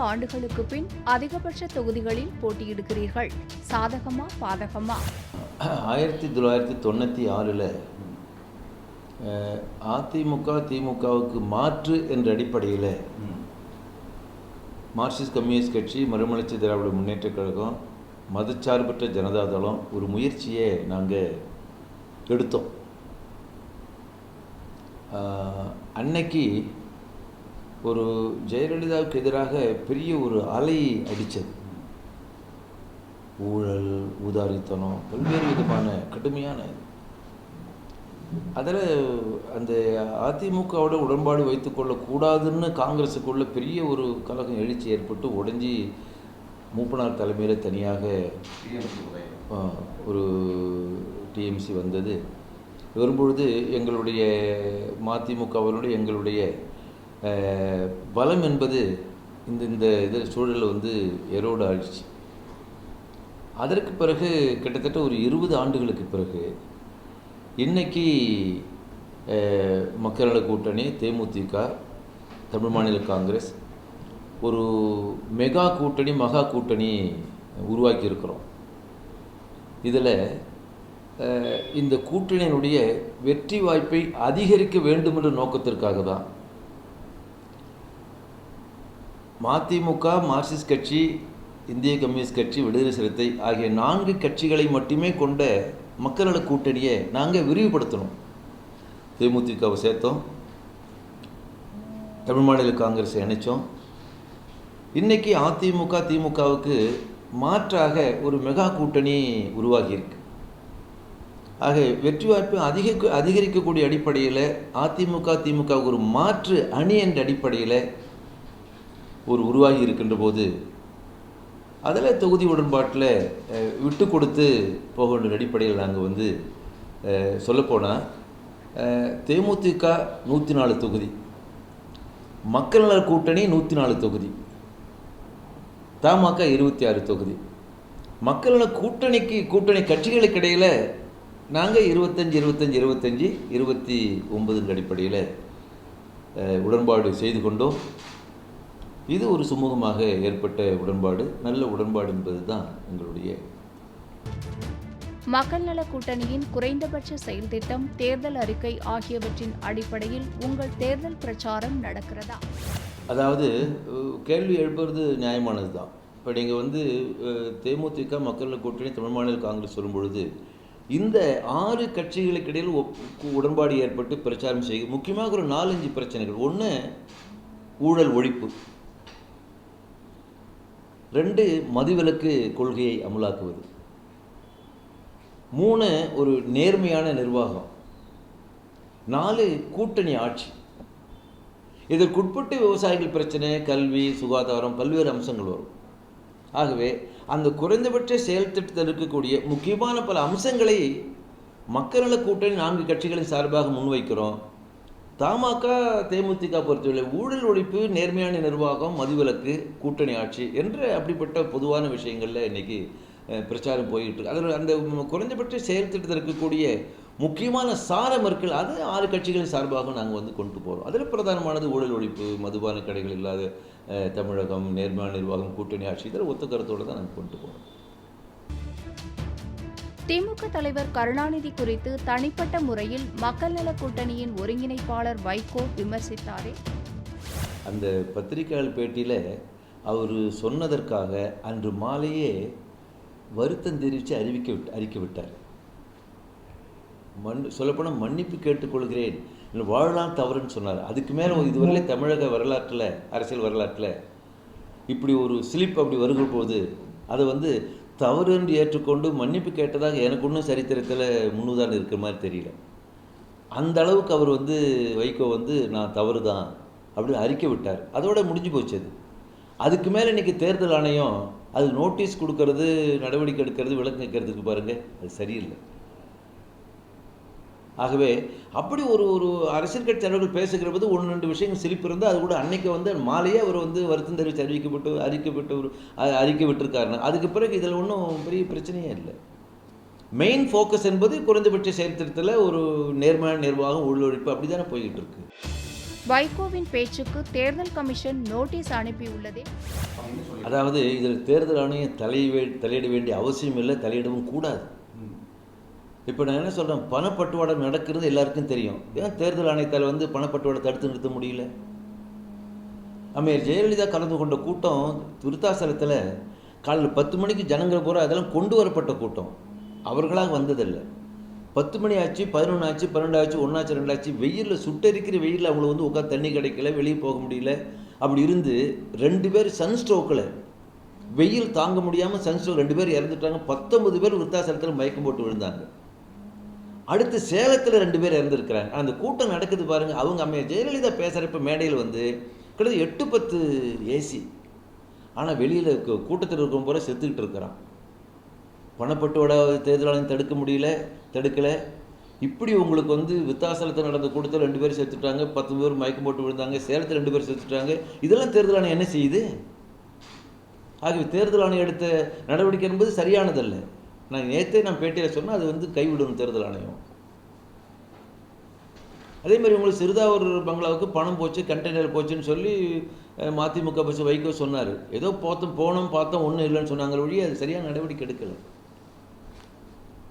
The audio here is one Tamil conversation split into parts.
ஆண்டுகளுக்கு பின் அதிகபட்ச தொகுதிகளில் போட்டியிடுகிறீர்கள். சாதகமா பாதகமா? 1996 அதிமுக திமுகவுக்கு மாற்று என்ற அடிப்படையில் மார்க்சிஸ்ட் கம்யூனிஸ்ட் கட்சி, மறுமலர்ச்சி திராவிட முன்னேற்றக் கழகம், மதச்சார்பற்ற ஜனதாதளம் ஒரு முயற்சியை நாங்கள் எடுத்தோம். அன்னைக்கு ஒரு ஜெயலலிதாவுக்கு எதிராக பெரிய ஒரு அலை அடித்தது. ஊழல், ஊதாரித்தனம், பல்வேறு விதமான கடுமையான அதில் அந்த அதிமுகவோட உடன்பாடு வைத்துக்கொள்ளக்கூடாதுன்னு காங்கிரஸுக்குள்ள பெரிய ஒரு கலகம் எழுச்சி ஏற்பட்டு உடஞ்சி மூப்பனார் தலைமையில் தனியாக ஒரு டிஎம்சி வந்தது. வரும்பொழுது எங்களுடைய மதிமுகவினுடைய எங்களுடைய பலம் என்பது இந்த இதில் சூழலில் எரோடு ஆயிடுச்சு. அதற்கு பிறகு கிட்டத்தட்ட ஒரு 20 ஆண்டுகளுக்கு பிறகு இன்றைக்கி மக்கள் நல கூட்டணி, தேமுதிக, தமிழ் மாநில காங்கிரஸ் ஒரு மெகா கூட்டணி, மகா கூட்டணி உருவாக்கி இருக்கிறோம். இதில் இந்த கூட்டணியினுடைய வெற்றி வாய்ப்பை அதிகரிக்க வேண்டும் என்ற நோக்கத்திற்காக தான் மதிமுக, மார்க்சிஸ்ட் கட்சி, இந்திய கம்யூனிஸ்ட் கட்சி, விடுதலை சிறுத்தை ஆகிய 4 கட்சிகளை மட்டுமே கொண்ட மக்கள் நல கூட்டணியை நாங்கள் விரிவுபடுத்தணும். தேமுதிகவை சேர்த்தோம், தமிழ் மாநில காங்கிரஸை இணைச்சோம். இன்றைக்கி அதிமுக திமுகவுக்கு மாற்றாக ஒரு மெகா கூட்டணி உருவாகியிருக்கு. ஆக வெற்றி வாய்ப்பு அதிகரிக்கக்கூடிய அடிப்படையில் அதிமுக திமுகவுக்கு ஒரு மாற்று அணி என்ற அடிப்படையில் ஒரு உருவாகி இருக்கின்ற போது அதில் தொகுதி உடன்பாட்டில் விட்டு கொடுத்து போக வேண்டிய அடிப்படையில் நாங்கள் சொல்லப்போனால் தேமுதிக 104 தொகுதி, மக்கள் நல கூட்டணி 104 தொகுதி, தமாக 26 தொகுதி. மக்கள் நல கூட்டணி கட்சிகளுக்கு இடையில் நாங்கள் 25 29 அடிப்படையில் உடன்பாடு செய்து கொண்டோம். இது ஒரு சுமூகமாக ஏற்பட்ட உடன்பாடு, நல்ல உடன்பாடு என்பது தான் எங்களுடைய. மக்கள் நல கூட்டணியின் குறைந்தபட்ச செயல் திட்டம், தேர்தல் அறிக்கை ஆகியவற்றின் அடிப்படையில் உங்கள் தேர்தல் பிரச்சாரம் நடக்கிறதா? அதாவது கேள்வி எழுப்புறது நியாயமானது தான். இப்போ நீங்கள் தேமுதிக, மக்கள் நல கூட்டணி, தமிழ் மாநில காங்கிரஸ் சொல்லும் பொழுது இந்த 6 கட்சிகளுக்கு இடையில் உடன்பாடு ஏற்பட்டு பிரச்சாரம் செய்ய முக்கியமாக ஒரு 4-5 பிரச்சனைகள். 1, ஊழல் ஒழிப்பு. 2, மதுவிலக்கு கொள்கையை அமலாக்குவது. 3, ஒரு நேர்மையான நிர்வாகம். 4, கூட்டணி ஆட்சி. இதற்குட்பட்டு விவசாயிகள் பிரச்சனை, கல்வி, சுகாதாரம், பல்வேறு அம்சங்கள் வரும். ஆகவே அந்த குறைந்தபட்ச செயல் திட்டத்தில் இருக்கக்கூடிய முக்கியமான பல அம்சங்களை மக்கள் நல கூட்டணி 4 கட்சிகளின் சார்பாக முன்வைக்கிறோம். தமாக தேமுதிக பொறுத்தவரை ஊழல் ஒழிப்பு, நேர்மையான நிர்வாகம், மதுவிலக்கு, கூட்டணி ஆட்சி என்ற அப்படிப்பட்ட பொதுவான விஷயங்களில் இன்றைக்கி பிரச்சாரம் போய்கிட்டு இருக்கு. அதில் அந்த குறைந்தபட்ச செயல் திட்டத்தில் இருக்கக்கூடிய முக்கியமான சாரமர்கள் அது 6 கட்சிகளின் சார்பாக நாங்கள் கொண்டு போகிறோம். அதில் பிரதானமானது ஊழல் ஒழிப்பு, மதுபான கடைகள் இல்லாத தமிழகம், நேர்மையான நிர்வாகம், கூட்டணி ஆட்சி. இதில் ஒத்த கருத்தோடு தான் நாங்கள் கொண்டு போகிறோம். திமுக தலைவர் கருணாநிதி குறித்து தனிப்பட்ட முறையில் மக்கள் நல கூட்டணியின் ஒருங்கிணைப்பாளர் வைகோ விமர்சித்தாரே. அந்த பத்திரிகையாளர் பேட்டியில் அவர் சொன்னதற்காக அன்று மாலையே வருத்தம் தெரிவித்து அறிக்கை விட்டார். சொல்லப்போனால் மன்னிப்பு கேட்டுக்கொள்கிறேன், வாழலாம் தவறுன்னு சொன்னார். அதுக்கு மேலே இதுவரையிலே தமிழக வரலாற்றில், அரசியல் வரலாற்றில் இப்படி ஒரு ஸ்லிப் அப்படி வருகிற போது அதை தவறு என்று ஏற்றுக்கொண்டு மன்னிப்பு கேட்டதாக எனக்கு ஒன்றும் சரித்திரத்தில் முன்னுதாரணம் இருக்கிற மாதிரி தெரியல. அந்த அளவுக்கு அவர் வைகோ நான் தவறு தான் அப்படி அறிக்கை விட்டார். அதோட முடிஞ்சு போச்சு. அதுக்கு மேலே இன்றைக்கி தேர்தல் ஆணையம் அது நோட்டீஸ் கொடுக்கறது, நடவடிக்கை எடுக்கிறது, விளக்கு கேட்கறதுக்கு பாருங்கள், அது சரியில்லை. ஆகவே அப்படி ஒரு அரசியல் கட்சி தலைவர்கள் பேசுகிற போது 1-2 விஷயங்கள் சிரிப்பு இருந்தால் அது கூட அன்னைக்கு மாலையே அவர் வருத்தம் தெரிவித்து அறிக்கை விட்டுருக்காருன்னா அதுக்கு பிறகு இதில் ஒன்றும் பெரிய பிரச்சனையே இல்லை. மெயின் ஃபோக்கஸ் என்பது குறைந்தபட்ச செயல்திட்டத்தில் ஒரு நேர்மையான நிர்வாகம், ஊழல் ஒழிப்பு அப்படி தானே போய்கிட்டு இருக்கு. வைகோவின் பேச்சுக்கு தேர்தல் கமிஷன் நோட்டீஸ் அனுப்பியுள்ளதே. அதாவது இதில் தேர்தல் ஆணையம் தலையிட வேண்டிய அவசியம் இல்லை, தலையிடவும் கூடாது. இப்போ நான் என்ன சொல்கிறேன், பணப்பட்டுவாடம் நடக்கிறது எல்லாருக்கும் தெரியும். ஏன் தேர்தல் ஆணையத்தால் வந்து பணப்பட்டுவாடை தடுத்து நிறுத்த முடியல? அம்மையார் ஜெயலலிதா கலந்து கொண்ட கூட்டம் விருத்தாசலத்தில் காலையில் 10 மணிக்கு ஜனங்கள் பூரா அதெல்லாம் கொண்டு வரப்பட்ட கூட்டம், அவர்களாக வந்ததில்லை. 10 மணி ஆச்சு, 11 ஆச்சு, 12 ஆச்சு, 1 ஆச்சு, 2 ஆச்சு, வெயிலில் சுட்டரிக்கிற வெயிலில் அவங்களுக்கு வந்து உட்காந்து தண்ணி கிடைக்கல, வெளியே போக முடியல. அப்படி இருந்து 2 பேர் சன்ஸ்ட்ரோக்கில் வெயில் தாங்க முடியாமல் சன்ஸ்ட்ரோக் 2 பேர் இறந்துட்டாங்க. 19 பேர் விருத்தாசலத்தில் மயக்கம் போட்டு விழுந்தாங்க. அடுத்து சேலத்தில் 2 பேர் இறந்துருக்கிறாங்க. அந்த கூட்டம் நடக்குது பாருங்கள். அவங்க அம்மையார் ஜெயலலிதா பேசுகிறப்ப மேடையில் வந்து கிட்டத்தட்ட 8-10 ஏசி, ஆனால் வெளியில் கூட்டத்தில் இருக்கிற போகிற செத்துக்கிட்டு இருக்கிறான். பணப்பட்டுவாடா தேர்தல் ஆணையம் தடுக்கலை. இப்படி உங்களுக்கு வந்து விருத்தாசலத்தில் நடந்த கூட்டத்தில் 2 பேர் செத்துட்டாங்க, 10 பேர் மயக்கம் போட்டு விழுந்தாங்க, சேலத்தில் 2 பேர் செத்துட்டாங்க. இதெல்லாம் தேர்தல் ஆணையம் என்ன செய்யுது? ஆகவே தேர்தல் ஆணையம் எடுத்த நடவடிக்கை என்பது சரியானதல்ல. நான் பேட்டியில் சொன்னால் அது வந்து கைவிடும் தேர்தல் ஆணையம். அதே மாதிரி உங்களுக்கு சிறுதாவூர் பங்களாவுக்கு பணம் போச்சு, கண்டெய்னர் போச்சுன்னு சொல்லி மதிமுக பஸ் வைகோ சொன்னார். ஏதோ பார்த்தோம் ஒன்றும் இல்லைன்னு சொன்னாங்க ஒழிய அது சரியான நடவடிக்கை எடுக்கலை.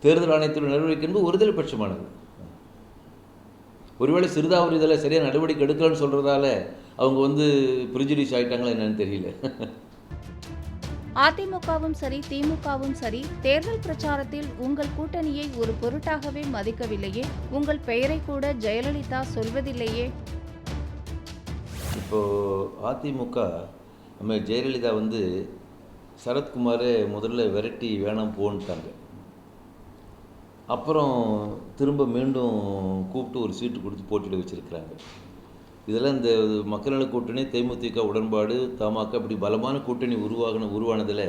தேர்தல் ஆணையத்தின் நடவடிக்கை என்பது ஒருதலை பட்சமானது. ஒருவேளை சிறுதாவூர் இதில் சரியாக நடவடிக்கை எடுக்கலன்னு சொல்கிறதால அவங்க வந்து ப்ரிஜுடிஸ் ஆகிட்டாங்களா என்னன்னு தெரியல. அதிமுகவும் சரி திமுகவும் சரி தேர்தல் பிரச்சாரத்தில் உங்கள் கூட்டணியை ஒரு பொருட்டாகவே மதிக்கவில்லையே, உங்கள் பெயரை கூட ஜெயலலிதா சொல்வதில்லையே. இப்போ அதிமுக நம்ம ஜெயலலிதா வந்து சரத்குமாரை முதல்ல விரட்டி வேணாம் போன்ட்டாங்க. அப்புறம் திரும்ப மீண்டும் கூப்பிட்டு ஒரு சீட்டு கொடுத்து போட்டியிட வச்சுருக்கிறாங்க. இதெல்லாம் இந்த மக்கள் நல கூட்டணி, தேமுதிக உடன்பாடு, தமாக இப்படி பலமான கூட்டணி உருவானதில்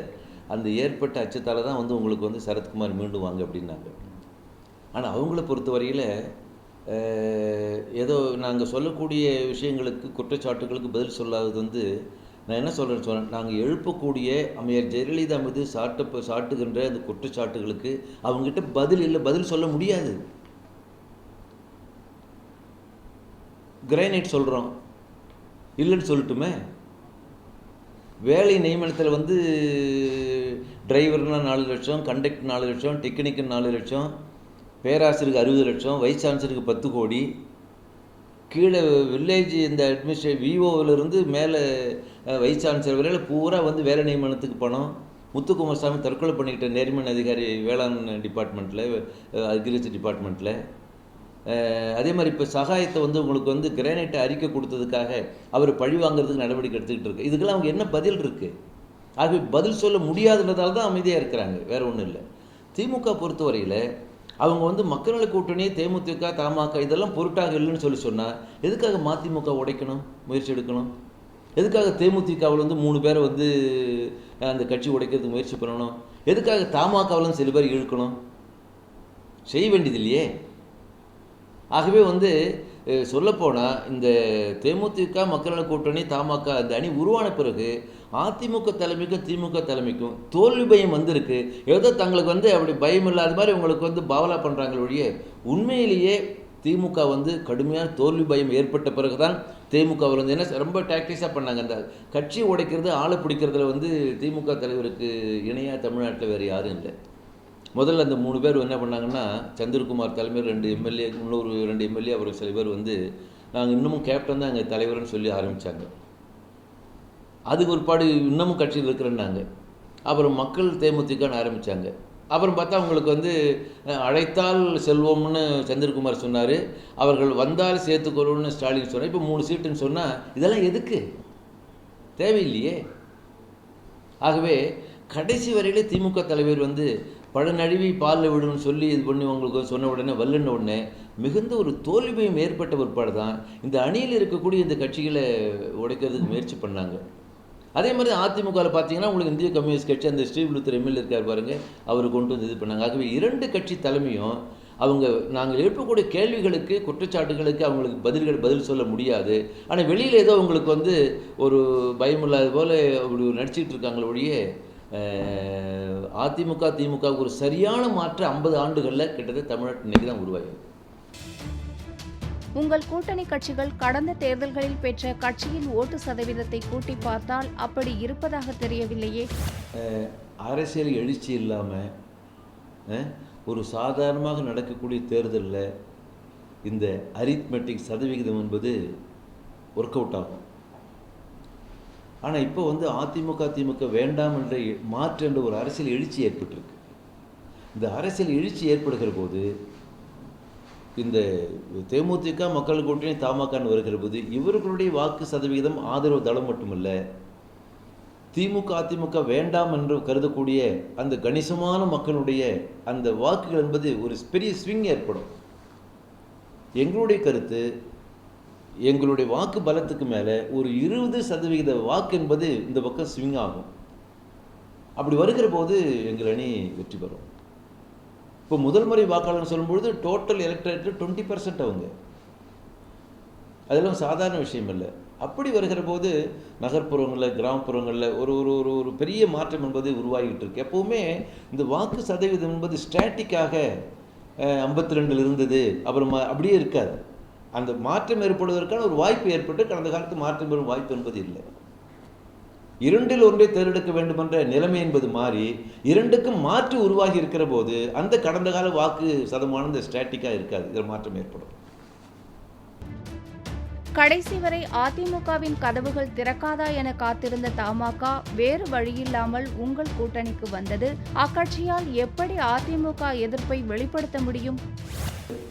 அந்த ஏற்பட்ட அச்சத்தால் தான் வந்து உங்களுக்கு வந்து சரத்குமார் மீண்டும் வாங்க அப்படின்னாங்க. ஆனால் அவங்கள பொறுத்தவரையில் ஏதோ நாங்கள் சொல்லக்கூடிய விஷயங்களுக்கு, குற்றச்சாட்டுகளுக்கு பதில் சொல்லாதது வந்து நான் என்ன சொல்கிறேன், நாங்கள் எழுப்பக்கூடிய அம்மையார் ஜெயலலிதா மீது சாட்டுகின்ற அந்த குற்றச்சாட்டுகளுக்கு அவங்ககிட்ட பதில் சொல்ல முடியாது. கிரானைட் சொல்கிறோம், இல்லைன்னு சொல்லட்டுமே. வேலை நியமனத்தில் வந்து டிரைவர்னா 4 லட்சம், கண்டக்டர் 4 லட்சம், டெக்னிக்கு 4 லட்சம், பேராசிரியருக்கு 60 லட்சம், வைஸ் சான்சலருக்கு 10 கோடி, கீழே வில்லேஜ் இந்த விஓவிலிருந்து மேலே வைஸ் சான்சலர் வரையில் பூரா வந்து வேலை நியமனத்துக்கு பணம். முத்துக்குமாரசாமி தற்கொலை பண்ணிக்கிட்ட நேர்மன் அதிகாரி வேளாண் டிபார்ட்மெண்ட்டில், அக்ரிகல்ச்சர் டிபார்ட்மெண்ட்டில். அதே மாதிரி இப்போ சகாயத்தை வந்து உங்களுக்கு வந்து கிரானைட்டை அறிக்கை கொடுத்ததுக்காக அவர் பழி வாங்குறதுக்கு நடவடிக்கை எடுத்துக்கிட்டு இருக்கு. இதுக்கெல்லாம் அவங்க என்ன பதில் இருக்குது? ஆகவே பதில் சொல்ல முடியாதுன்றதால தான் அமைதியாக இருக்கிறாங்க, வேறு ஒன்றும் இல்லை. திமுக பொறுத்தவரையில் அவங்க வந்து மக்கள் நல கூட்டணி, தேமுதிக, தமாக இதெல்லாம் பொருட்டாக இல்லைன்னு சொன்னால் எதுக்காக மதிமுக உடைக்கணும், முயற்சி எடுக்கணும்? எதுக்காக தேமுதிகவில் வந்து 3 பேரை வந்து அந்த கட்சி உடைக்கிறதுக்கு முயற்சி பண்ணணும்? எதுக்காக தமாகவிலும் சில பேர் இழுக்கணும்? செய்ய வேண்டியது இல்லையே. ஆகவே வந்து சொல்லப்போனால் இந்த தேமுதிக, மக்கள் நல கூட்டணி, தமாக அந்த அணி உருவான பிறகு அதிமுக தலைமைக்கும் திமுக தலைமைக்கும் தோல்வி பயம் வந்திருக்கு. ஏதோ தங்களுக்கு வந்து அப்படி பயம் இல்லாத மாதிரி உங்களுக்கு வந்து பாவலா பண்ணுறாங்களே ஒழிய உண்மையிலேயே திமுக வந்து கடுமையான தோல்வி பயம் ஏற்பட்ட பிறகு தான் திமுக வந்து என்ன ரொம்ப டாக்டிக்ஸாக பண்ணாங்க. அந்த கட்சி உடைக்கிறது, ஆளை பிடிக்கிறதுல வந்து திமுக தலைவருக்கு இணையாக தமிழ்நாட்டில் வேறு யாரும் இல்லை. முதல்ல அந்த 3 பேர் என்ன பண்ணாங்கன்னா, சந்திரகுமார் தலைமையில் 2 எம்எல்ஏ, இன்னொரு 2 எம்எல்ஏ, அவர் சில பேர் வந்து நாங்கள் இன்னமும் கேப்டன் தான் எங்கள் தலைவர்னு சொல்லி ஆரம்பித்தாங்க. அதுக்கு ஒரு பாடு இன்னமும் கட்சியில் இருக்கிறேன்னாங்க. அப்புறம் மக்கள் தேமுதிகன்னு ஆரம்பித்தாங்க. அப்புறம் பார்த்தா அவங்களுக்கு வந்து அழைத்தால் செல்வோம்னு சந்திரகுமார் சொன்னார், அவர்கள் வந்தால் சேர்த்துக்கொள்வோம்னு ஸ்டாலின் சொன்னார். இப்போ 3 சீட்டுன்னு சொன்னால் இதெல்லாம் எதுக்கு? தேவையில்லையே. ஆகவே கடைசி வரையிலே திமுக தலைவர் வந்து பழநழுவி பாலில் விடணும்னு சொல்லி இது பண்ணி உங்களுக்கு சொன்ன உடனே வல்லுன்ன உடனே மிகுந்த ஒரு தோல்வியும் ஏற்பட்ட பிற்பாடு தான் இந்த அணியில் இருக்கக்கூடிய இந்த கட்சிகளை உடைக்கிறதுக்கு முயற்சி பண்ணாங்க. அதே மாதிரி அதிமுகவில் பார்த்தீங்கன்னா உங்களுக்கு இந்திய கம்யூனிஸ்ட் கட்சி, அந்த ஸ்ரீவில்லிபுத்தூர் எம்எல்ஏ இருக்கார் பாருங்கள், அவர் கொண்டு வந்து இது பண்ணாங்க. ஆகவே 2 கட்சி தலைமையும் அவங்க நாங்கள் எழுப்பக்கூடிய கேள்விகளுக்கு, குற்றச்சாட்டுகளுக்கு அவங்களுக்கு பதில் சொல்ல முடியாது. ஆனால் வெளியில் ஏதோ உங்களுக்கு வந்து ஒரு பயம் இல்லாத போல் அப்படி நடிச்சிட்டு இருக்காங்களே ஒழிய அதிமுக திமுக ஒரு சரியான மாற்று 50 ஆண்டுகளில் கிட்டத்தட்ட தமிழ்நாட்டு இன்றைக்கி தான் உருவாகிருக்கு. உங்கள் கூட்டணி கட்சிகள் கடந்த தேர்தல்களில் பெற்ற கட்சியின் ஓட்டு சதவீதத்தை கூட்டி பார்த்தால் அப்படி இருப்பதாக தெரியவில்லையே. அரசியல் எழுச்சி இல்லாமல் ஒரு சாதாரணமாக நடக்கக்கூடிய தேர்தலில் இந்த அரித்மெட்டிக் சதவிகிதம் என்பது ஒர்க் அவுட் ஆகும். ஆனால் இப்போ அதிமுக திமுக வேண்டாம் என்ற மாற்று என்ற ஒரு அரசியல் எழுச்சி ஏற்பட்டிருக்கு. இந்த அரசியல் எழுச்சி ஏற்படுகிற போது இந்த தேமுதிக மக்கள் கூட்டணி தமாகன்னு வருகிற போது இவர்களுடைய வாக்கு சதவிகிதம் ஆதரவு தளம் மட்டுமல்ல, திமுக அதிமுக வேண்டாம் என்று கருதக்கூடிய அந்த கணிசமான மக்களுடைய அந்த வாக்குகள் என்பது ஒரு பெரிய ஸ்விங் ஏற்படும். எங்களுடைய கருத்து, எங்களுடைய வாக்கு பலத்துக்கு மேலே ஒரு 20% வாக்கு என்பது இந்த பக்கம் ஸ்விங் ஆகும். அப்படி வருகிற போது எங்கள் அணி வெற்றி பெறும். இப்போ முதல் முறை வாக்காளர் சொல்லும்பொழுது டோட்டல் எலக்ட்ரேட்டில் 20% அவங்க, அதெல்லாம் சாதாரண விஷயம் இல்லை. அப்படி வருகிற போது நகர்ப்புறங்களில் கிராமப்புறங்களில் ஒரு ஒரு ஒரு ஒரு பெரிய மாற்றம் என்பது உருவாகிட்டு இருக்கு. எப்போவுமே இந்த வாக்கு சதவீதம் என்பது ஸ்டாட்டிக்காக 52 இருந்தது அப்புறமா அப்படியே இருக்காது. அந்த மாற்றம் ஏற்படுவதற்கான ஒரு வாய்ப்பு ஏற்பட்டு கடந்த காலத்து மாற்றம் பெறும் வாய்ப்பு என்பது இல்லை. 2இல் 1 தேர்ந்தெடுக்க வேண்டும் என்ற நிலைமை என்பது மாறி 2க்கும் மாற்று உருவாகி இருக்கிற போது அந்த கடந்த கால வாக்கு சதமானது ஸ்டாட்டிக்காக இருக்காது. இதில் மாற்றம் ஏற்படும். கடைசி வரை அதிமுகவின் கதவுகள் திறக்காதா என காத்திருந்த தமாக வேறு வழியில்லாமல் உங்கள் கூட்டணிக்கு வந்தது. அக்கட்சியால் எப்படி அதிமுக எதிர்ப்பை வெளிப்படுத்த முடியும்?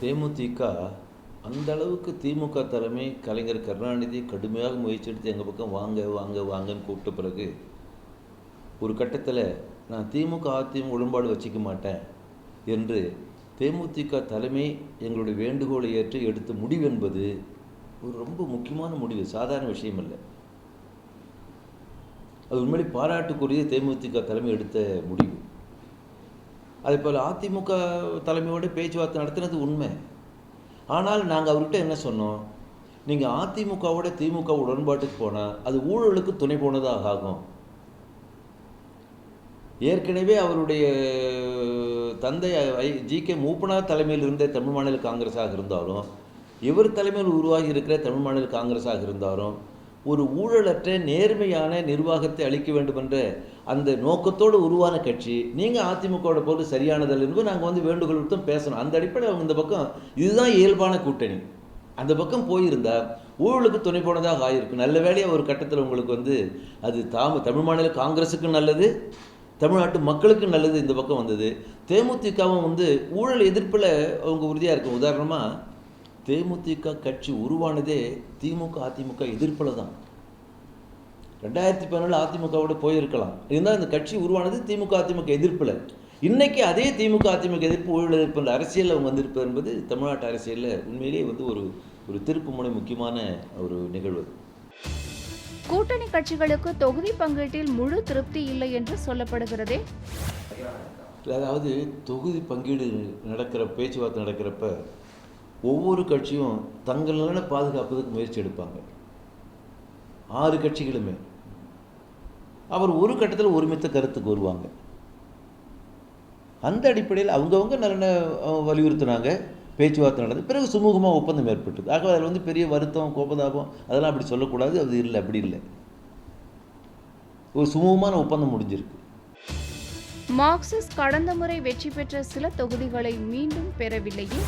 தேமுதிக அந்த அளவுக்கு திமுக தலைமை கலைஞர் கருணாநிதி கடுமையாக முயற்சி எடுத்து எங்கள் பக்கம் வாங்க வாங்க வாங்கன்னு கூப்பிட்ட பிறகு ஒரு கட்டத்தில் நான் திமுக அதிமுக உடன்பாடு வச்சுக்க மாட்டேன் என்று தேமுதிக தலைமை எங்களுடைய வேண்டுகோளை ஏற்று எடுத்த முடிவு என்பது ஒரு ரொம்ப முக்கியமான முடிவு, சாதாரண விஷயம் இல்லை. அது உண்மையிலே பாராட்டுக்குரிய தேமுதிக தலைமை எடுத்த முடிவு. அதே போல் அதிமுக தலைமையோடு பேச்சுவார்த்தை நடத்தினது உண்மை. ஆனால் நாங்கள் அவர்கிட்ட என்ன சொன்னோம், நீங்கள் அதிமுகவோட திமுக உடன்பாட்டுக்கு போனால் அது ஊழலுக்கு துணை போனதாக ஆகும். ஏற்கனவே அவருடைய தந்தை ஜி.கே. மூப்பனார் தலைமையில் இருந்த தமிழ் மாநில காங்கிரஸாக இருந்தாலும், இவர் தலைமையில் உருவாகி இருக்கிற தமிழ் மாநில காங்கிரஸாக இருந்தாலும், ஒரு ஊழலற்ற நேர்மையான நிர்வாகத்தை அளிக்க வேண்டும் என்ற அந்த நோக்கத்தோடு உருவான கட்சி. நீங்கள் அதிமுகவோட போது சரியானதில்லை என்று நாங்கள் வேண்டுகோள் விடுத்தும் பேசணும். அந்த அடிப்படையில் அவங்க இந்த பக்கம் இதுதான் இயல்பான கூட்டணி, அந்த பக்கம் போயிருந்தால் ஊழலுக்கு துணை போனதாக ஆகிருக்கு. நல்ல வேலையாக ஒரு கட்டத்தில் உங்களுக்கு அது தமிழ் மாநில காங்கிரஸுக்கும் நல்லது, தமிழ்நாட்டு மக்களுக்கு நல்லது இந்த பக்கம் வந்தது. தேமுதிகவும் ஊழல் எதிர்ப்பில் அவங்க உறுதியாக இருக்கும். உதாரணமாக தேமுதிக கட்சி உருவானதே திமுக அதிமுக எதிர்ப்பில் தான். 2017 அதிமுகவோட போயிருக்கலாம், இருந்தால் இந்த கட்சி உருவானது திமுக அதிமுக எதிர்ப்பில். இன்றைக்கி அதே திமுக அதிமுக எதிர்ப்பு ஊழல் எதிர்ப்பு அரசியலில் அவங்க வந்திருப்பது என்பது தமிழ்நாட்டு அரசியலில் உண்மையிலேயே ஒரு திருப்பு முனை, முக்கியமான ஒரு நிகழ்வு. கூட்டணி கட்சிகளுக்கு தொகுதி பங்கீட்டில் முழு திருப்தி இல்லை என்று சொல்லப்படுகிறதே. அதாவது தொகுதி பங்கீடு நடக்கிற பேச்சுவார்த்தை நடக்கிறப்ப ஒவ்வொரு கட்சியும் தங்கள் நலனை பாதுகாப்பதற்கு முயற்சி எடுப்பாங்க. 6 கட்சிகளுமே அவர் ஒரு கட்டத்தில் ஒருமித்த கருத்துக்கு வருவாங்க. அந்த அடிப்படையில் அவங்கவுங்க நலனை வலியுறுத்தினாங்க, பேச்சுவார்த்தை நடந்தது, பிறகு சுமூகமாக ஒப்பந்தம் ஏற்பட்டது. ஆக அதில் பெரிய வருத்தம் கோபதாபம் அதெல்லாம் அப்படி சொல்லக்கூடாது. அது இல்லை, அப்படி இல்லை, ஒரு சுமூகமான ஒப்பந்தம் முடிஞ்சிருக்கு. மார்க்சிஸ்ட் கடந்த முறை வெற்றி பெற்ற சில தொகுதிகளை மீண்டும் பெறவில்லையே.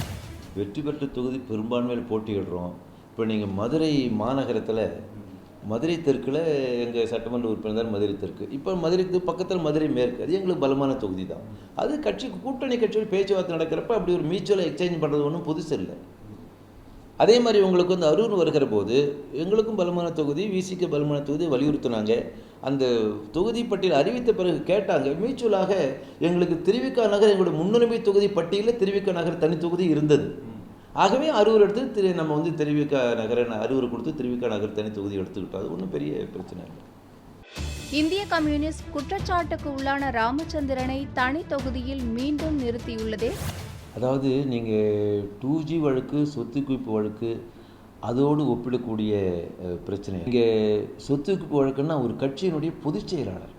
வெற்றி பெற்ற தொகுதி பெரும்பான்மையில் போட்டியிடுறோம். இப்போ நீங்கள் மதுரை மாநகரத்தில் மதுரை தெற்கில் எங்கள் சட்டமன்ற உறுப்பினர் மதுரை தெற்கு, இப்போ மதுரை பக்கத்தில் மதுரை மேற்கு, அது எங்களுக்கு பலமான தொகுதி தான். அது கூட்டணி கட்சியோட பேச்சுவார்த்தை நடக்கிறப்ப அப்படி ஒரு மியூச்சுவலாக எக்ஸ்சேஞ்ச் பண்ணுறது ஒன்றும் புதுசு இல்லை. அதே மாதிரி உங்களுக்கு அரூர் வருகிற போது எங்களுக்கும் பலமான தொகுதி, விசிக்கு பலமான தொகுதி வலியுறுத்தினாங்க. அந்த தொகுதி பட்டியல் அறிவித்த பிறகு கேட்டாங்க, மியூச்சுவலாக எங்களுக்கு திருவிக நகர் எங்களுடைய முன்னுரிமை தொகுதி பட்டியலில் திருவிக நகர் தனி தொகுதி இருந்தது. ஆகவே அரூர் எடுத்து நம்ம திருவிக நகரை அரூர் கொடுத்து திருவிக நகர் தனி தொகுதி எடுத்துக்கிட்டோம். அது ஒன்றும் பெரிய பிரச்சனை இல்லை. இந்திய கம்யூனிஸ்ட் குற்றச்சாட்டுக்கு உள்ளான ராமச்சந்திரனை தனி தொகுதியில் மீண்டும் நிறுத்தியுள்ளதே. அதாவது நீங்கள் 2G வழக்கு, சொத்து குவிப்பு வழக்கு அதோடு ஒப்பிடக்கூடிய பிரச்சனை. இங்கே சொத்து குவிப்பு வழக்குன்னா ஒரு கட்சியினுடைய பொதுச் செயலாளர்,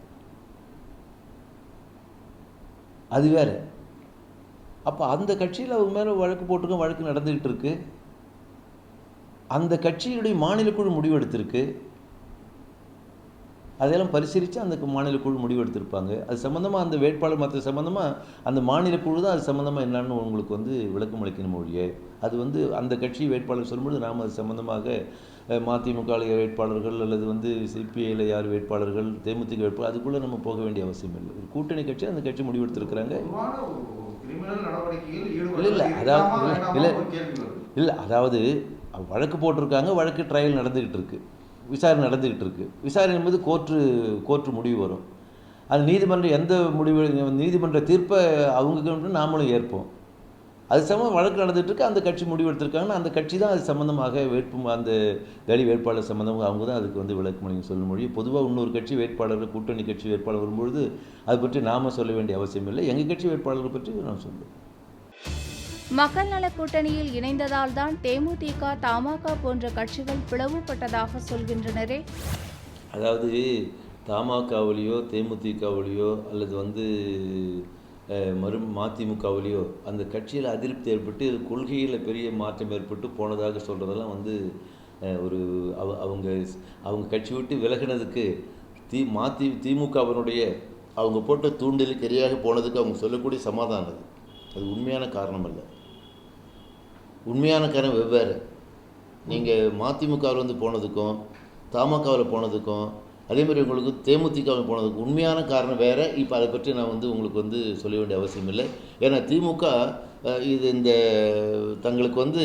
அது வேறு. அப்போ அந்த கட்சியில் அவங்க மேலே வழக்கு போட்டிருக்க, வழக்கு நடந்துக்கிட்டு இருக்கு. அந்த கட்சியுடைய மாநில குழு முடிவெடுத்திருக்கு. அதெல்லாம் பரிசீலித்து அந்த மாநில குழு முடிவெடுத்திருப்பாங்க. அது சம்மந்தமாக அந்த வேட்பாளர் மற்ற சம்மந்தமாக அந்த மாநில குழு தான் அது சம்மந்தமாக என்னன்னு உங்களுக்கு வந்து விளக்கம் அளிக்கணும் மொழியே. அது வந்து அந்த கட்சி வேட்பாளர் சொல்லும்போது நாம் அது சம்மந்தமாக மதிமுக வேட்பாளர்கள் அல்லது வந்து சிபிஐயில் யார் வேட்பாளர்கள், தேமுதிக வேட்பாளர் அதுக்குள்ளே நம்ம போக வேண்டிய அவசியம் இல்லை. ஒரு கூட்டணி கட்சி அந்த கட்சி முடிவெடுத்திருக்கிறாங்க. இல்லை அதாவது வழக்கு போட்டிருக்காங்க, வழக்கு ட்ரையல் நடந்துக்கிட்டு இருக்கு, விசாரணை நடந்துக்கிட்டு இருக்குது. விசாரணை என்பது கோர்ட்டு முடிவு வரும். அது நீதிமன்றம் எந்த முடிவு, நீதிமன்ற தீர்ப்பை அவங்க நாமளும் ஏற்போம். அது சம்மந்தம் வழக்கு நடந்துகிட்ருக்கு. அந்த கட்சி முடிவெடுத்திருக்காங்கன்னா அந்த கட்சி தான் அது சம்மந்தமாக அந்த தனி வேட்பாளர் சம்மந்தமாக அவங்க தான் அதுக்கு வந்து விளக்கமளிக்க சொல்ல முடியும். பொதுவாக இன்னொரு கட்சி வேட்பாளர், கூட்டணி கட்சி வேட்பாளர் வரும்பொழுது அதை பற்றி நாம் சொல்ல வேண்டிய அவசியம் இல்லை. எங்கள் கட்சி வேட்பாளரை பற்றி நாம் சொல்லுவோம். மக்கள் நல கூட்டணியில் இணைந்ததால் தான் தேமுதிக, தமாக போன்ற கட்சிகள் பிளவுபட்டதாக சொல்கின்றனரே. அதாவது தமாகவிலையோ தேமுதிகவிலையோ அல்லது வந்து மதிமுகவிலையோ அந்த கட்சியில் அதிருப்தி ஏற்பட்டு கொள்கையில் பெரிய மாற்றம் ஏற்பட்டு போனதாக சொல்கிறதெல்லாம் வந்து ஒரு அவங்க கட்சி விட்டு விலகினதுக்கு திமுகவினுடைய அவங்க போட்ட தூண்டலுக்கு எதிராக போனதுக்கு அவங்க சொல்லக்கூடிய சமாதானம் அது உண்மையான காரணம் அல்ல. உண்மையான காரணம் வெவ்வேறு. நீங்கள் மதிமுகவில் வந்து போனதுக்கும் தமாகவில் போனதுக்கும் அதே மாதிரி உங்களுக்கு தேமுதிகவில் போனதுக்கு உண்மையான காரணம் வேறு. இப்போ அதை பற்றி நான் வந்து உங்களுக்கு வந்து சொல்ல வேண்டிய அவசியம் இல்லை. ஏன்னா திமுக இது இந்த தங்களுக்கு வந்து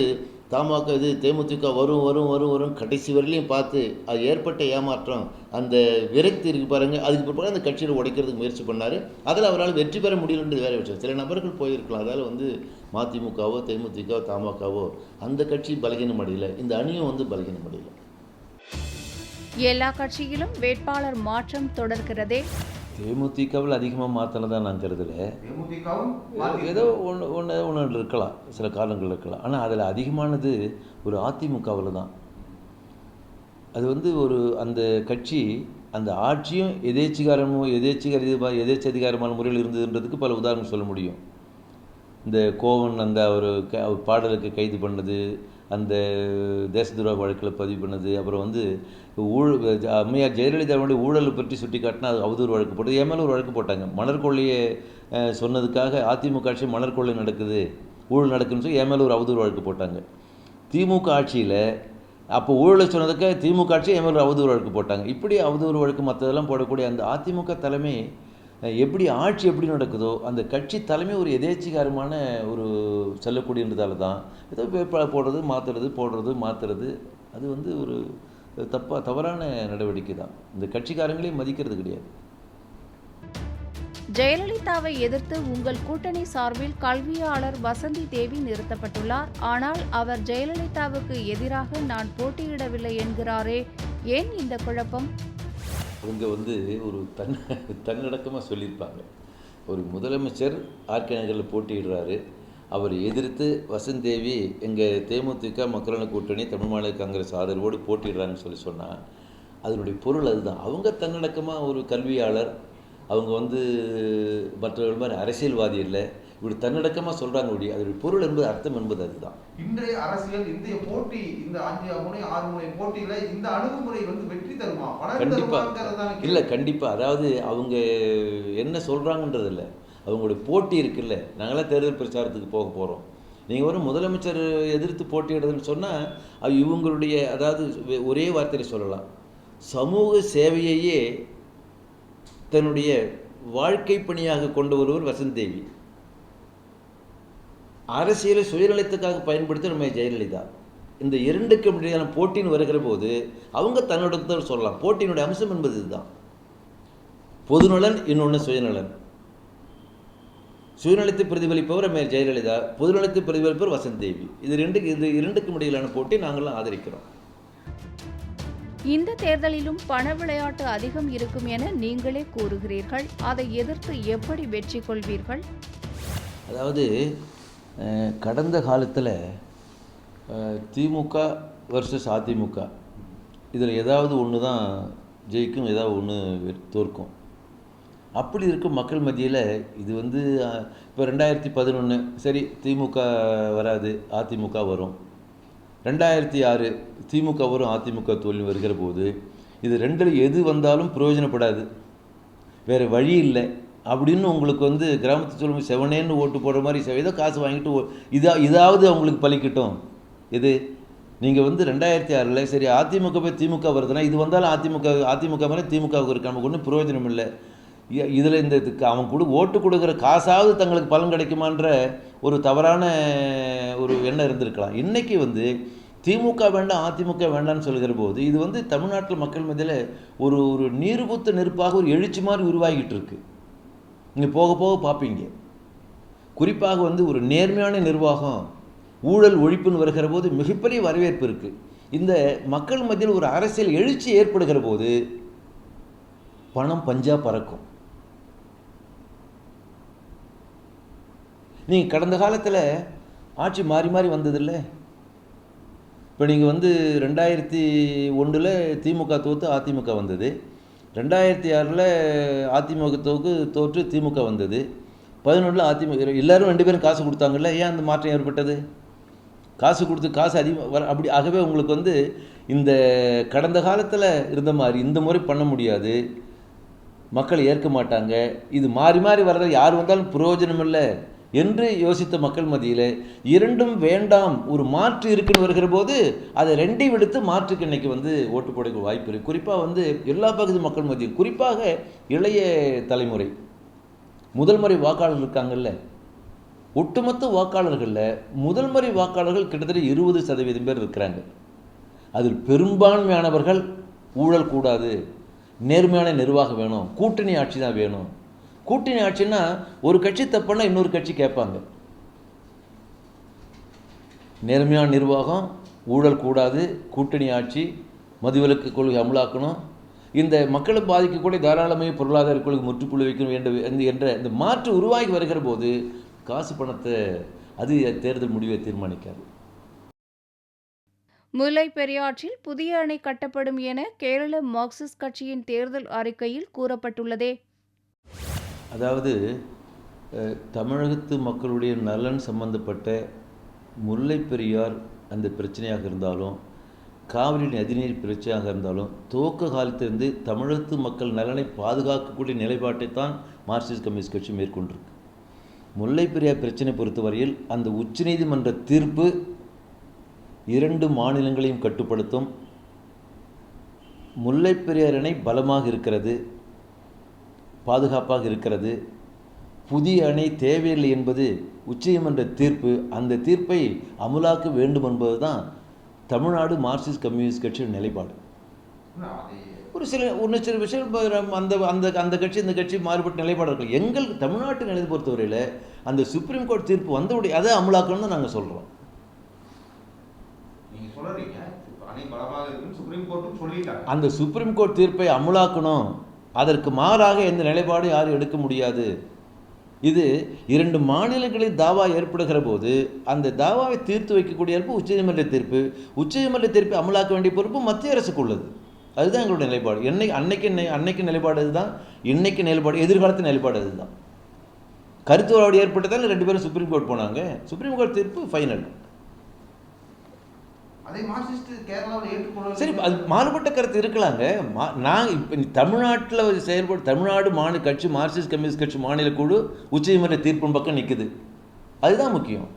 தமாக இது தேமுதிக வரும் கடைசி வரையிலையும் பார்த்து அது ஏற்பட்ட ஏமாற்றம், அந்த விரக்தி இருக்குது பாருங்கள், அதுக்கு பிற்பாடு அந்த கட்சியில் உடைக்கிறதுக்கு முயற்சி பண்ணார். அதில் அவரால் வெற்றி பெற முடியலன்றது வேறு விஷயம். சில நபர்கள் போயிருக்கலாம். அதால் வந்து மதிமுகவோ தேமுதிகவோ தமாகவோ அந்த கட்சி பலகீனம் அடையலை, இந்த அணியும் வந்து பலகீனம் அடையலை. எல்லா கட்சியிலும் வேட்பாளர் மாற்றம் தொடர்கிறதே. தேமுதிகவில் அதிகமாக மாற்றினதான் நான் கருதலை. ஏதோ ஒன்று இருக்கலாம், சில காலங்கள் இருக்கலாம். ஆனால் அதில் அதிகமானது ஒரு அதிமுகவில் தான். அது வந்து ஒரு அந்த கட்சி அந்த ஆட்சியும் எதேச்சதிகாரமான முறையில் இருந்ததுன்றதுக்கு பல உதாரணம் சொல்ல முடியும். இந்த கோவன் அந்த ஒரு பாடலுக்கு கைது பண்ணது, அந்த தேச துரோக வழக்கில் பதிவு பண்ணது, அப்புறம் வந்து அம்மையார் ஜெயலலிதாவுடைய ஊழலை பற்றி சுட்டி காட்டினா அது அவதூறு வழக்கு போட்டது. என் மேலே ஒரு வழக்கு போட்டாங்க. மணல் கொள்ளையை சொன்னதுக்காக அதிமுக ஆட்சி மணல் கொள்ளை நடக்குது, ஊழல் நடக்குதுன்னு சொல்லி என் மேலே ஒரு அவதூறு வழக்கு போட்டாங்க. திமுக ஆட்சியில் அப்போ ஊழலை சொன்னதுக்காக திமுக ஆட்சி என் மேலே ஒரு அவதூறு வழக்கு போட்டாங்க. இப்படி அவதூறு வழக்கு மற்றதெல்லாம் போடக்கூடிய அந்த அதிமுக தலைமை எப்படி ஆட்சி எப்படி நடக்குதோ அந்த கட்சி தலைமை ஒரு எதேச்சிகாரமான ஒரு செல்லக்கூடியன்றதால தான் ஏதோ வேட்பாளர் போடுறது மாற்றுறது அது வந்து ஒரு தவறான நடவடிக்கை தான். இந்த கட்சிக்காரங்களையும் மதிக்கிறது கிடையாது. ஜெயலலிதாவை எதிர்த்து உங்கள் கூட்டணி சார்பில் கல்வியாளர் வசந்தி தேவி நிறுத்தப்பட்டுள்ளார். ஆனால் அவர் ஜெயலலிதாவுக்கு எதிராக நான் போட்டியிடவில்லை என்கிறாரே, ஏன் இந்த குழப்பம்? அவங்க வந்து ஒரு தன்னடக்கமாக சொல்லியிருப்பாங்க. ஒரு முதலமைச்சர் ஆர்கே நகரில் போட்டியிடுறாரு, அவர் எதிர்த்து வசந்தேவி எங்கள் தேமுதிக மக்கள் நல கூட்டணி தமிழ் மாநில காங்கிரஸ் ஆதரவோடு போட்டிடுறாங்கன்னு சொன்னால் அதனுடைய பொருள் அதுதான். அவங்க தன்னடக்கமாக ஒரு கல்வியாளர், அவங்க வந்து மற்றவர்கள் மாதிரி அரசியல்வாதி இல்லை, இப்படி தன்னடக்கமாக சொல்கிறாங்க. அதனுடைய பொருள் என்பது அர்த்தம் என்பது அதுதான். இன்றைய அரசியல் இந்திய போட்டி, இந்த 5 முனை போட்டியில் இந்த அணுகுமுறை வந்து வெற்றி தருமா? கண்டிப்பாக இல்லை, கண்டிப்பாக. அதாவது அவங்க என்ன சொல்கிறாங்கன்றது இல்லை, அவங்களுடைய போட்டி இருக்குல்ல. நாங்களாம் தேர்தல் பிரச்சாரத்துக்கு போக போகிறோம். நீங்கள் ஒரு முதலமைச்சர் எதிர்த்து போட்டியிடுறதுன்னு சொன்னால் இவங்களுடைய அதாவது ஒரே வார்த்தையில் சொல்லலாம், சமூக சேவையையே தன்னுடைய வாழ்க்கை பணியாக கொண்டு வருவர் வசந்தேவி. அரசியலை சுயநலத்துக்காக பயன்படுத்த நம்ம ஜெயலலிதா. இந்த இரண்டுக்கு இடையான போட்டின்னு வருகிற போது அவங்க தன்னோட சொல்லலாம். போட்டியினுடைய அம்சம் என்பது இதுதான். பொதுநலன், இன்னொன்று சுயநலன். சுயநலத்தை பிரதிபலிப்பவர் நம்ம ஜெயலலிதா, பொதுநலத்தை பிரதிபலிப்பவர் வசந்தேவி. இது இரண்டுக்கும் இடையிலான போட்டி நாங்கள்லாம் ஆதரிக்கிறோம். இந்த தேர்தலிலும் பண விளையாட்டு அதிகம் இருக்கும் என நீங்களே கூறுகிறீர்கள். அதை எதிர்த்து எப்படி வெற்றி கொள்வீர்கள்? அதாவது கடந்த காலத்தில் திமுக வர்சஸ் அதிமுக இதில் ஏதாவது ஒன்று தான் ஜெயிக்கும், ஏதாவது ஒன்று தோற்கும். அப்படி இருக்கும் மக்கள் மத்தியில் இது வந்து இப்போ 2011 சரி திமுக வராது அதிமுக வரும். 2006 திமுக வரும் அதிமுக தோல்வி வருகிற போது இது ரெண்டில் எது வந்தாலும் பிரயோஜனப்படாது, வேறு வழி இல்லை அப்படின்னு உங்களுக்கு வந்து கிராமத்து சொல்லுங்க செவனேன்னு ஓட்டு போடுற மாதிரி ஏதோ காசு வாங்கிட்டு இதாவது அவங்களுக்கு பலிக்கட்டும். இது நீங்கள் வந்து 2006 சரி அதிமுக போய் திமுக வருதுன்னா இது வந்தாலும் அதிமுக மேலே திமுகவுக்கு இருக்கு, நமக்கு ஒன்றும் பிரயோஜனம் இல்லை. இதில் இந்த அவன் ஓட்டு கொடுக்குற காசாவது தங்களுக்கு பலன் கிடைக்குமான்ற ஒரு தவறான ஒரு எண்ணம் இருந்திருக்கலாம். இன்றைக்கி வந்து திமுக வேண்டாம் அதிமுக வேண்டாம்னு சொல்கிற போது இது வந்து தமிழ்நாட்டில் மக்கள் மத்தியில் ஒரு நீர்பூத்த நெருப்பாக ஒரு எழுச்சி மாதிரி உருவாகிட்டு இருக்கு. நீங்கள் போக போக பார்ப்பீங்க. குறிப்பாக வந்து ஒரு நேர்மையான நிர்வாகம், ஊழல் ஒழிப்புன்னு வருகிற போது மிகப்பெரிய வரவேற்பு இருக்குது. இந்த மக்கள் மத்தியில் ஒரு அரசியல் எழுச்சி ஏற்படுகிற போது பணம் பஞ்சா பறக்கும். நீங்கள் கடந்த காலத்தில் ஆட்சி மாறி மாறி வந்ததில்லை. இப்போ நீங்கள் வந்து 2001 திமுக தோற்று அதிமுக வந்தது, 2006 அதிமுக தோற்று திமுக வந்தது, 2011 அதிமுக எல்லோரும் 2 பேரும் காசு கொடுத்தாங்கல்ல. ஏன் அந்த மாற்றம் ஏற்பட்டது? காசு கொடுத்து காசு அதிகம் அப்படி. ஆகவே உங்களுக்கு வந்து இந்த கடந்த காலத்தில் இருந்த மாதிரி இந்த முறை பண்ண முடியாது, மக்கள் ஏற்க மாட்டாங்க, இது மாறி மாறி வர்றது யார் வந்தாலும் பிரயோஜனம் இல்லை என்று யோசித்த மக்கள் மத்தியில் இரண்டும் வேண்டாம், ஒரு மாற்று இருக்குன்னு வருகிற போது அதை ரெண்டையும் விடுத்து மாற்றுக்கு இன்றைக்கி வந்து ஓட்டு போட வாய்ப்பு இருக்குது. குறிப்பாக வந்து எல்லா பகுதி மக்கள் மத்தியும், குறிப்பாக இளைய தலைமுறை முதல் முறை வாக்காளர்கள் இருக்காங்கல்ல, ஒட்டுமொத்த வாக்காளர்களில் முதல் முறை வாக்காளர்கள் கிட்டத்தட்ட 20% பேர் இருக்கிறாங்க. அதில் பெரும்பான்மையானவர்கள் ஊழல் கூடாது, நேர்மையான நிர்வாகம் வேணும், கூட்டணி ஆட்சி தான் வேணும். கூட்டணி ஆட்சின்னா ஒரு கட்சி தப்புன்னா இன்னொரு கட்சி கேட்பாங்க. நேர்மையான நிர்வாகம், ஊழல் கூடாது, கூட்டணி ஆட்சி, மதுவிலக்கு கொள்கை அமலாக்கணும், இந்த மக்களை பாதிக்கக்கூடிய தாராளமய பொருளாதார கொள்கை முற்றுப்புள்ளி வைக்க வேண்டும் என்ற இந்த மாற்று உருவாகி வருகிற போது காசு பணத்தை அது தேர்தல் முடிவை தீர்மானிக்காது. முல்லை பெரியாற்றில் புதிய அணை கட்டப்படும் என கேரள மார்க்சிஸ்ட் கட்சியின் தேர்தல் அறிக்கையில் கூறப்பட்டுள்ளதே. அதாவது தமிழகத்து மக்களுடைய நலன் சம்பந்தப்பட்ட முல்லை பெரியார் அந்த பிரச்சனையாக இருந்தாலும், காவிரி நதிநீர் பிரச்சனையாக இருந்தாலும், துவக்க காலத்திலிருந்து தமிழகத்து மக்கள் நலனை பாதுகாக்கக்கூடிய நிலைப்பாட்டை தான் மார்க்சிஸ்ட் கம்யூனிஸ்ட் கட்சி மேற்கொண்டிருக்கு. முல்லை பெரியார் பிரச்சனை பொறுத்தவரையில் அந்த உச்சநீதிமன்ற தீர்ப்பு 2 மாநிலங்களையும் கட்டுப்படுத்தும். முல்லை பெரியார் அணை பலமாக இருக்கிறது, பாதுகாப்பாக இருக்கிறது. புதிய அணை தேவையில்லை என்பது உச்சநீதிமன்ற தீர்ப்பு. அந்த தீர்ப்பை அமுலாக்க வேண்டும் என்பது தான் தமிழ்நாடு மார்க்சிஸ்ட் கம்யூனிஸ்ட் கட்சியின் நிலைப்பாடு. ஒரு சில விஷயம் அந்த கட்சி இந்த கட்சி மாறுபட்ட நிலைப்பாடு இருக்கு. எங்கள் தமிழ்நாட்டு நிலையை பொறுத்தவரையில் அந்த சுப்ரீம் கோர்ட் தீர்ப்பு வந்தவுடைய அதை அமலாக்கணும்னு தான் நாங்கள் சொல்கிறோம். அந்த சுப்ரீம் கோர்ட் தீர்ப்பை அமலாக்கணும், அதற்கு மாறாக எந்த நிலைப்பாடும் யாரும் எடுக்க முடியாது. இது 2 மாநிலங்களில் தாவா ஏற்படுகிற போது அந்த தாவாவை தீர்த்து வைக்கக்கூடிய பொறுப்பு உச்சநீதிமன்ற தீர்ப்பு. உச்சநீதிமன்ற தீர்ப்பை அமலாக்க வேண்டிய பொறுப்பு மத்திய அரசுக்கு உள்ளது. அதுதான் எங்களுடைய நிலைப்பாடு. அன்னைக்கு நிலைப்பாடு அதுதான், இன்னைக்கு நிலைப்பாடு, எதிர்காலத்து நிலைப்பாடு அதுதான். கருத்து வேறுபாடு ஏற்பட்டதால் 2 பேரும் சுப்ரீம் கோர்ட் போனாங்க. சுப்ரீம் கோர்ட் தீர்ப்பு ஃபைனல். சரி, அது மாறுபட்ட கருத்து இருக்கலாங்க. நான் இப்போ தமிழ்நாட்டில் செயல்பட தமிழ்நாடு மாநில கட்சி மார்க்சிஸ்ட் கம்யூனிஸ்ட் கட்சி மாநில குழு உச்சநீதிமன்ற தீர்ப்பின் பக்கம் நிற்குது. அதுதான் முக்கியம்.